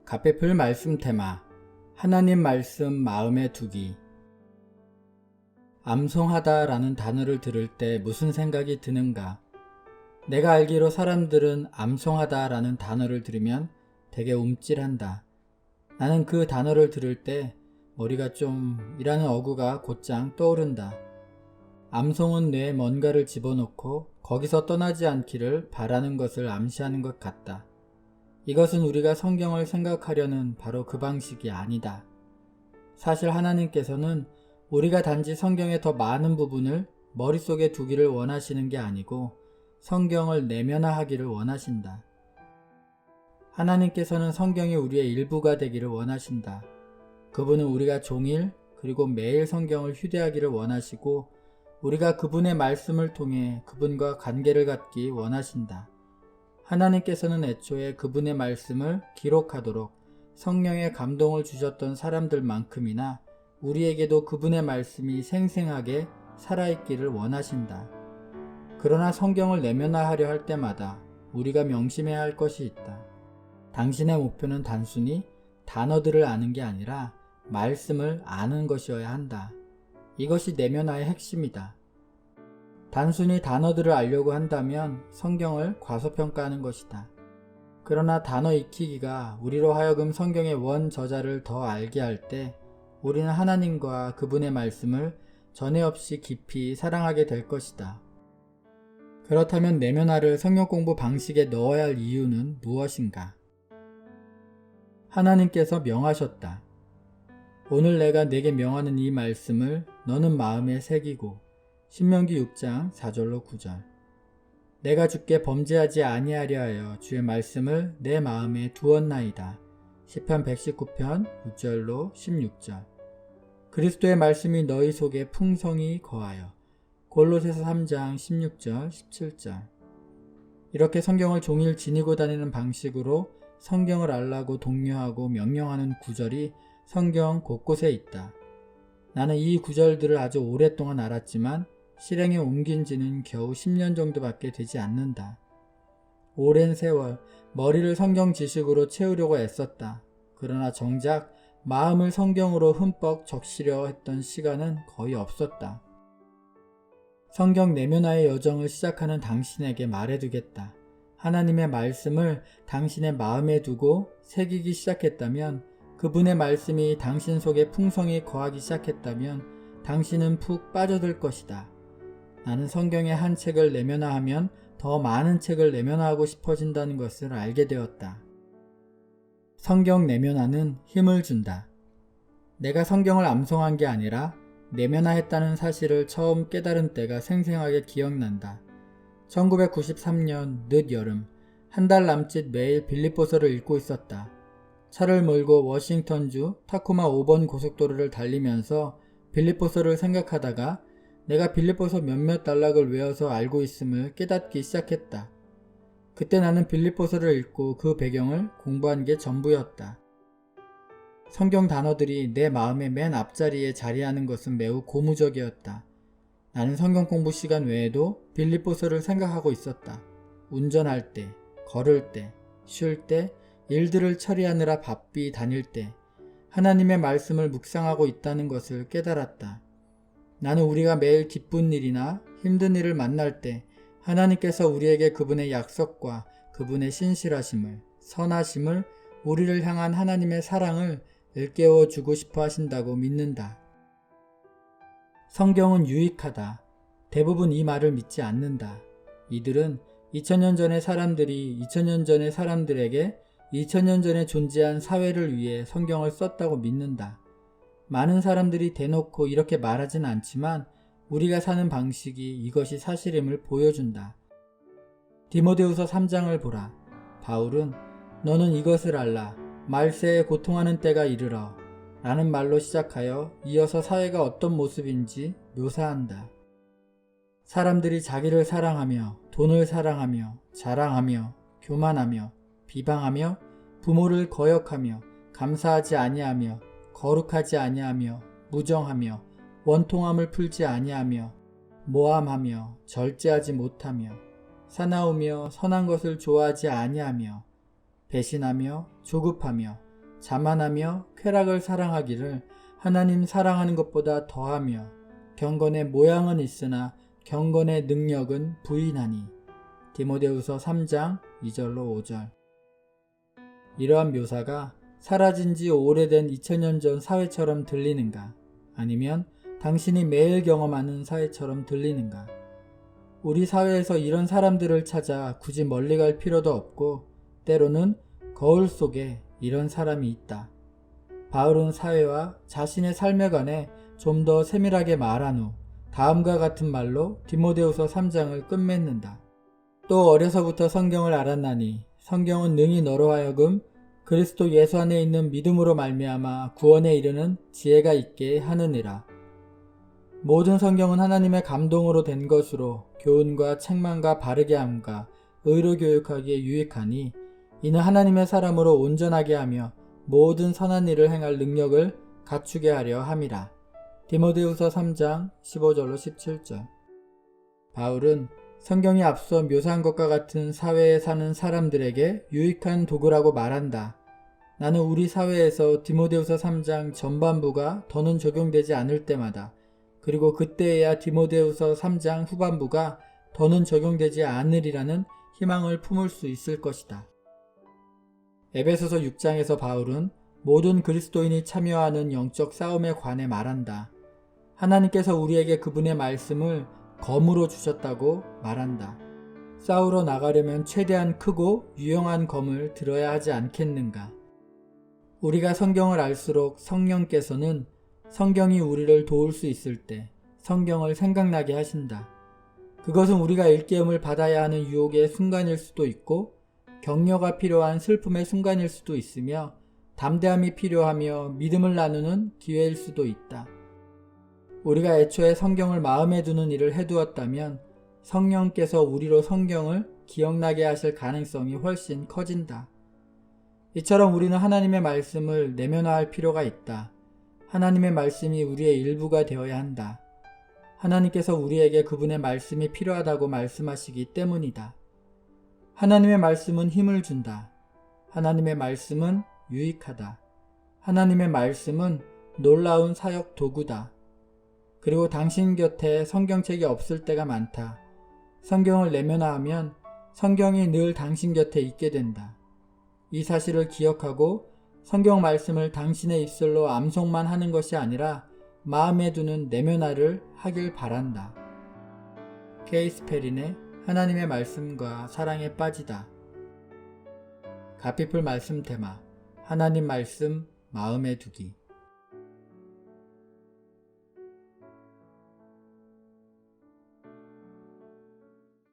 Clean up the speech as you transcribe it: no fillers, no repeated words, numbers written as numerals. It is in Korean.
가페풀 말씀 테마 하나님 말씀 마음에 두기. 암송하다라는 단어를 들을 때 무슨 생각이 드는가? 내가 알기로 사람들은 암송하다라는 단어를 들으면 되게 움찔한다. 나는 그 단어를 들을 때 머리가 좀 이라는 어구가 곧장 떠오른다. 암송은 뇌에 뭔가를 집어넣고 거기서 떠나지 않기를 바라는 것을 암시하는 것 같다. 이것은 우리가 성경을 생각하려는 바로 그 방식이 아니다. 사실 하나님께서는 우리가 단지 성경의 더 많은 부분을 머릿속에 두기를 원하시는 게 아니고 성경을 내면화하기를 원하신다. 하나님께서는 성경이 우리의 일부가 되기를 원하신다. 그분은 우리가 종일 그리고 매일 성경을 휴대하기를 원하시고 우리가 그분의 말씀을 통해 그분과 관계를 갖기 원하신다. 하나님께서는 애초에 그분의 말씀을 기록하도록 성령의 감동을 주셨던 사람들만큼이나 우리에게도 그분의 말씀이 생생하게 살아있기를 원하신다. 그러나 성경을 내면화하려 할 때마다 우리가 명심해야 할 것이 있다. 당신의 목표는 단순히 단어들을 아는 게 아니라 말씀을 아는 것이어야 한다. 이것이 내면화의 핵심이다. 단순히 단어들을 알려고 한다면 성경을 과소평가하는 것이다. 그러나 단어 익히기가 우리로 하여금 성경의 원 저자를 더 알게 할 때 우리는 하나님과 그분의 말씀을 전에 없이 깊이 사랑하게 될 것이다. 그렇다면 내면화를 성경 공부 방식에 넣어야 할 이유는 무엇인가? 하나님께서 명하셨다. 오늘 내가 네게 명하는 이 말씀을 너는 마음에 새기고. 신명기 6장 4절로 9절. 내가 주께 범죄하지 아니하려 하여 주의 말씀을 내 마음에 두었나이다. 시편 119편 6절로 16절. 그리스도의 말씀이 너희 속에 풍성히 거하여. 골로새서 3장 16절 17절. 이렇게 성경을 종일 지니고 다니는 방식으로 성경을 알라고 독려하고 명령하는 구절이 성경 곳곳에 있다. 나는 이 구절들을 아주 오랫동안 알았지만 실행에 옮긴 지는 겨우 10년 정도밖에 되지 않는다. 오랜 세월 머리를 성경 지식으로 채우려고 애썼다. 그러나 정작 마음을 성경으로 흠뻑 적시려 했던 시간은 거의 없었다. 성경 내면화의 여정을 시작하는 당신에게 말해두겠다. 하나님의 말씀을 당신의 마음에 두고 새기기 시작했다면, 그분의 말씀이 당신 속에 풍성히 거하기 시작했다면 당신은 푹 빠져들 것이다. 나는 성경의 한 책을 내면화하면 더 많은 책을 내면화하고 싶어진다는 것을 알게 되었다. 성경 내면화는 힘을 준다. 내가 성경을 암송한 게 아니라 내면화했다는 사실을 처음 깨달은 때가 생생하게 기억난다. 1993년 늦여름, 한 달 남짓 매일 빌립보서를 읽고 있었다. 차를 몰고 워싱턴주 타코마 5번 고속도로를 달리면서 빌립보서를 생각하다가 내가 빌립보서 몇몇 단락을 외워서 알고 있음을 깨닫기 시작했다. 그때 나는 빌립보서를 읽고 그 배경을 공부한 게 전부였다. 성경 단어들이 내 마음의 맨 앞자리에 자리하는 것은 매우 고무적이었다. 나는 성경 공부 시간 외에도 빌립보서를 생각하고 있었다. 운전할 때, 걸을 때, 쉴 때, 일들을 처리하느라 바삐 다닐 때 하나님의 말씀을 묵상하고 있다는 것을 깨달았다. 나는 우리가 매일 기쁜 일이나 힘든 일을 만날 때 하나님께서 우리에게 그분의 약속과 그분의 신실하심을, 선하심을, 우리를 향한 하나님의 사랑을 일깨워 주고 싶어 하신다고 믿는다. 성경은 유익하다. 대부분 이 말을 믿지 않는다. 이들은 2000년 전의 사람들이 2000년 전의 사람들에게 2000년 전에 존재한 사회를 위해 성경을 썼다고 믿는다. 많은 사람들이 대놓고 이렇게 말하진 않지만 우리가 사는 방식이 이것이 사실임을 보여준다. 디모데후서 3장을 보라. 바울은 너는 이것을 알라. 말세에 고통하는 때가 이르러 라는 말로 시작하여 이어서 사회가 어떤 모습인지 묘사한다. 사람들이 자기를 사랑하며 돈을 사랑하며 자랑하며 교만하며 비방하며 부모를 거역하며 감사하지 아니하며 거룩하지 아니하며 무정하며 원통함을 풀지 아니하며 모함하며 절제하지 못하며 사나우며 선한 것을 좋아하지 아니하며 배신하며 조급하며 자만하며 쾌락을 사랑하기를 하나님 사랑하는 것보다 더하며 경건의 모양은 있으나 경건의 능력은 부인하니. 디모데후서 3장 2절로 5절. 이러한 묘사가 사라진 지 오래된 2000년 전 사회처럼 들리는가? 아니면 당신이 매일 경험하는 사회처럼 들리는가? 우리 사회에서 이런 사람들을 찾아 굳이 멀리 갈 필요도 없고 때로는 거울 속에 이런 사람이 있다. 바울은 사회와 자신의 삶에 관해 좀 더 세밀하게 말한 후 다음과 같은 말로 디모데후서 3장을 끝맺는다. 또 어려서부터 성경을 알았나니 성경은 능히 너로 하여금 그리스도 예수 안에 있는 믿음으로 말미암아 구원에 이르는 지혜가 있게 하느니라. 모든 성경은 하나님의 감동으로 된 것으로 교훈과 책망과 바르게 함과 의로 교육하기에 유익하니 이는 하나님의 사람으로 온전하게 하며 모든 선한 일을 행할 능력을 갖추게 하려 함이라. 디모데후서 3장 15절로 17절. 바울은 성경이 앞서 묘사한 것과 같은 사회에 사는 사람들에게 유익한 도구라고 말한다. 나는 우리 사회에서 디모데후서 3장 전반부가 더는 적용되지 않을 때마다 그리고 그때에야 디모데후서 3장 후반부가 더는 적용되지 않으리라는 희망을 품을 수 있을 것이다. 에베소서 6장에서 바울은 모든 그리스도인이 참여하는 영적 싸움에 관해 말한다. 하나님께서 우리에게 그분의 말씀을 검으로 주셨다고 말한다. 싸우러 나가려면 최대한 크고 유용한 검을 들어야 하지 않겠는가? 우리가 성경을 알수록 성령께서는 성경이 우리를 도울 수 있을 때 성경을 생각나게 하신다. 그것은 우리가 일깨움을 받아야 하는 유혹의 순간일 수도 있고 격려가 필요한 슬픔의 순간일 수도 있으며 담대함이 필요하며 믿음을 나누는 기회일 수도 있다. 우리가 애초에 성경을 마음에 두는 일을 해두었다면 성령께서 우리로 성경을 기억나게 하실 가능성이 훨씬 커진다. 이처럼 우리는 하나님의 말씀을 내면화할 필요가 있다. 하나님의 말씀이 우리의 일부가 되어야 한다. 하나님께서 우리에게 그분의 말씀이 필요하다고 말씀하시기 때문이다. 하나님의 말씀은 힘을 준다. 하나님의 말씀은 유익하다. 하나님의 말씀은 놀라운 사역 도구다. 그리고 당신 곁에 성경책이 없을 때가 많다. 성경을 내면화하면 성경이 늘 당신 곁에 있게 된다. 이 사실을 기억하고 성경 말씀을 당신의 입술로 암송만 하는 것이 아니라 마음에 두는 내면화를 하길 바란다. 케이 스페린의 하나님의 말씀과 사랑에 빠지다. 가피풀 말씀 테마 하나님 말씀 마음에 두기.